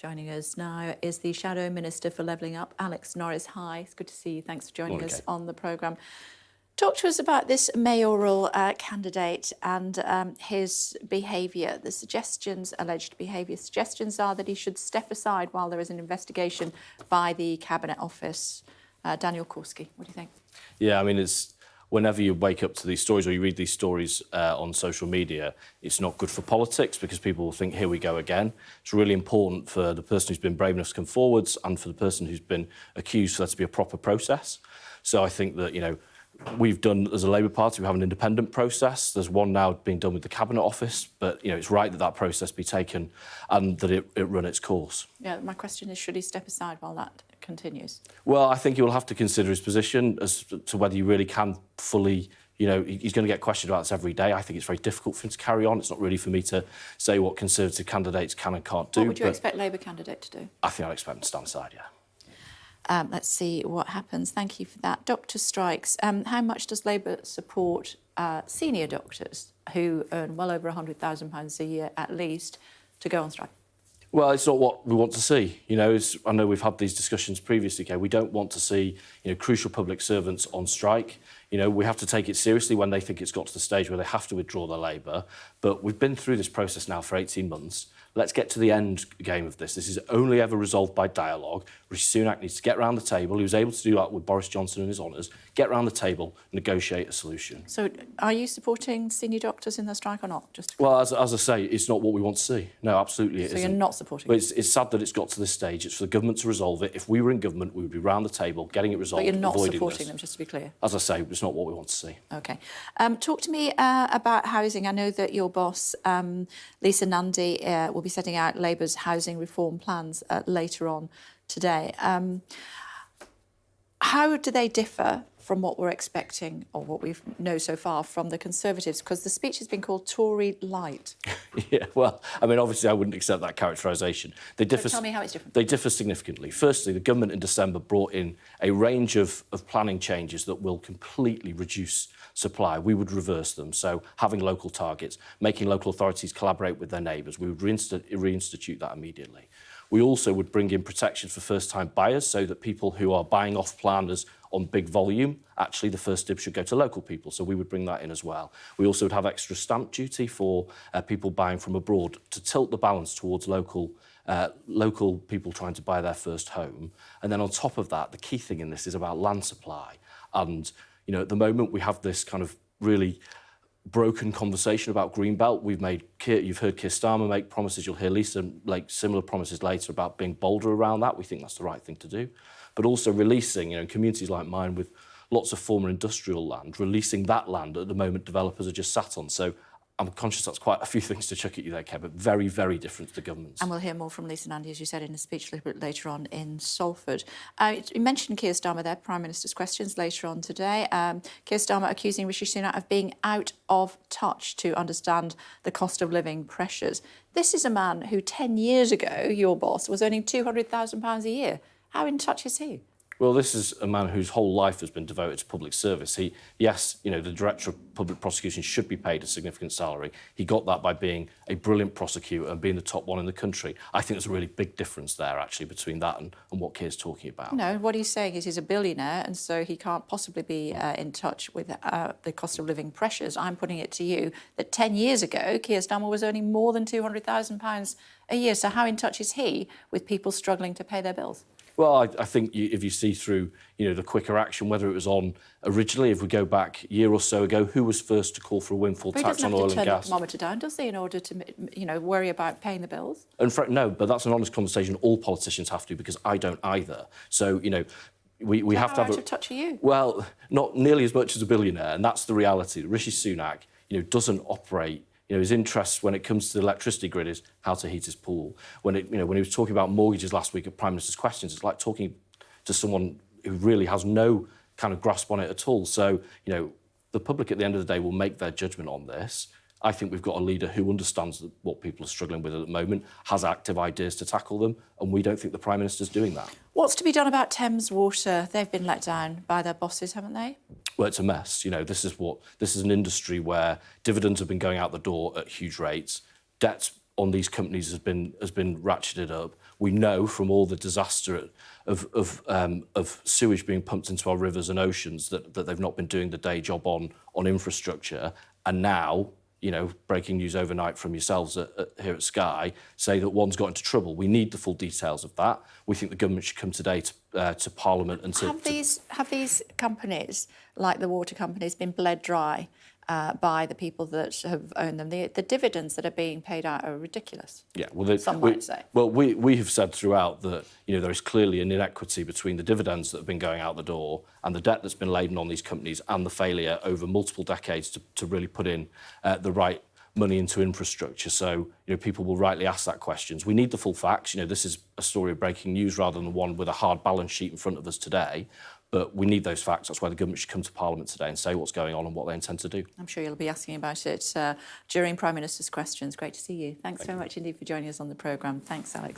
Joining us now is the Shadow Minister for Levelling Up, Alex Norris. Hi, it's good to see you. Thanks for joining us on the programme. Talk to us about this mayoral candidate and his behaviour. The suggestions, alleged behaviour suggestions, are that he should step aside while there is an investigation by the Cabinet Office. Daniel Korski, what do you think? Yeah, I mean, it's whenever you wake up to these stories or you read these stories on social media, it's not good for politics because people will think, here we go again. It's really important for the person who's been brave enough to come forwards and for the person who's been accused for there to be a proper process. So I think that, you know, we've done, as a Labour Party, we have an independent process. There's one now being done with the Cabinet Office, but, you know, it's right that that process be taken and that it run its course. Yeah, my question is, should he step aside while that continues? Well, I think he will have to consider his position as to whether he really can fully, you know, he's going to get questioned about this every day. I think it's very difficult for him to carry on. It's not really for me to say what Conservative candidates can and can't do. What would you expect Labour candidate to do? I think I'd expect him to stand aside, yeah. Let's see what happens. Thank you for that. Doctor strikes. How much does Labour support senior doctors who earn well over £100,000 a year at least to go on strike? Well, it's not what we want to see. You know, I know we've had these discussions previously, Kay. We don't want to see, you know, crucial public servants on strike. You know, we have to take it seriously when they think it's got to the stage where they have to withdraw their labour. But we've been through this process now for 18 months. Let's get to the end game of this. This is only ever resolved by dialogue. Rishi Sunak needs to get round the table. He was able to do that with Boris Johnson and his honours. Get round the table, negotiate a solution. So are you supporting senior doctors in the strike or not? Well, as I say, it's not what we want to see. No, absolutely it isn't. So you're not supporting it? But it's sad that it's got to this stage. It's for the government to resolve it. If we were in government, we would be round the table, getting it resolved, avoiding this. But you're not supporting this. them, just to be clear? As I say, it's not what we want to see. OK. Talk to me about housing. I know that your boss, Lisa Nandy, will be setting out Labour's housing reform plans later on today. How do they differ from what we're expecting or what we know so far from the Conservatives? Because the speech has been called Tory light. Yeah, well, I mean, obviously I wouldn't accept that characterisation. They differ. So tell me how it's different. They differ significantly. Firstly, the government in December brought in a range of planning changes that will completely reduce supply. We would reverse them. So having local targets, making local authorities collaborate with their neighbours, we would reinstitute that immediately. We also would bring in protections for first-time buyers so that people who are buying off planners on big volume, actually the first dibs should go to local people. So we would bring that in as well. We also would have extra stamp duty for people buying from abroad to tilt the balance towards local people trying to buy their first home. And then on top of that, the key thing in this is about land supply. And, you know, at the moment we have this kind of really broken conversation about Greenbelt. You've heard Keir Starmer make promises. You'll hear Lisa make similar promises later about being bolder around that. We think that's the right thing to do. But also releasing, you know, in communities like mine with lots of former industrial land, releasing that land at the moment developers are just sat on. So I'm conscious that's quite a few things to chuck at you there, Kev, but very, very different to the government's. And we'll hear more from Lisa Nandy, as you said, in a speech a little bit later on in Salford. You mentioned Keir Starmer there, Prime Minister's questions later on today. Keir Starmer accusing Rishi Sunak of being out of touch to understand the cost of living pressures. This is a man who 10 years ago, your boss, was earning £200,000 a year. How in touch is he? Well, this is a man whose whole life has been devoted to public service. Yes, you know, the Director of Public Prosecution should be paid a significant salary. He got that by being a brilliant prosecutor and being the top one in the country. I think there's a really big difference there, actually, between that and what Keir's talking about. No, what he's saying is he's a billionaire and so he can't possibly be in touch with the cost of living pressures. I'm putting it to you that 10 years ago, Keir Starmer was earning more than £200,000 a year. So how in touch is he with people struggling to pay their bills? Well, I think if you see through, you know, the quicker action, whether it was on originally, if we go back a year or so ago, who was first to call for a windfall tax on oil and gas? He doesn't have to turn the thermometer down, does he, in order to, you know, worry about paying the bills? In fact, no, but that's an honest conversation all politicians have to, because I don't either. So, you know, we have to have How out of touch are you? Well, not nearly as much as a billionaire, and that's the reality. Rishi Sunak, you know, doesn't operate. You know, his interest when it comes to the electricity grid is how to heat his pool. When he was talking about mortgages last week at Prime Minister's Questions, it's like talking to someone who really has no kind of grasp on it at all. So, you know, the public at the end of the day will make their judgment on this. I think we've got a leader who understands what people are struggling with at the moment, has active ideas to tackle them, and we don't think the Prime Minister's doing that. What's to be done about Thames Water? They've been let down by their bosses, haven't they? Well, it's a mess. You know, this is an industry where dividends have been going out the door at huge rates. Debt on these companies has been ratcheted up. We know from all the disaster of sewage being pumped into our rivers and oceans that they've not been doing the day job on infrastructure. And now, you know, breaking news overnight from yourselves here at Sky, say that one's got into trouble. We need the full details of that. We think the government should come today to Parliament and Have these companies, like the water companies, been bled dry by the people that have owned them? The dividends that are being paid out are ridiculous. Yeah, well, some might say. Well, we have said throughout that, you know, there is clearly an inequity between the dividends that have been going out the door and the debt that's been laden on these companies and the failure over multiple decades to really put in the right money into infrastructure. So, you know, people will rightly ask that questions. We need the full facts. You know, this is a story of breaking news rather than one with a hard balance sheet in front of us today. But we need those facts. That's why the government should come to Parliament today and say what's going on and what they intend to do. I'm sure you'll be asking about it during Prime Minister's questions. Great to see you. Thanks very much indeed for joining us on the programme. Thanks, Alex.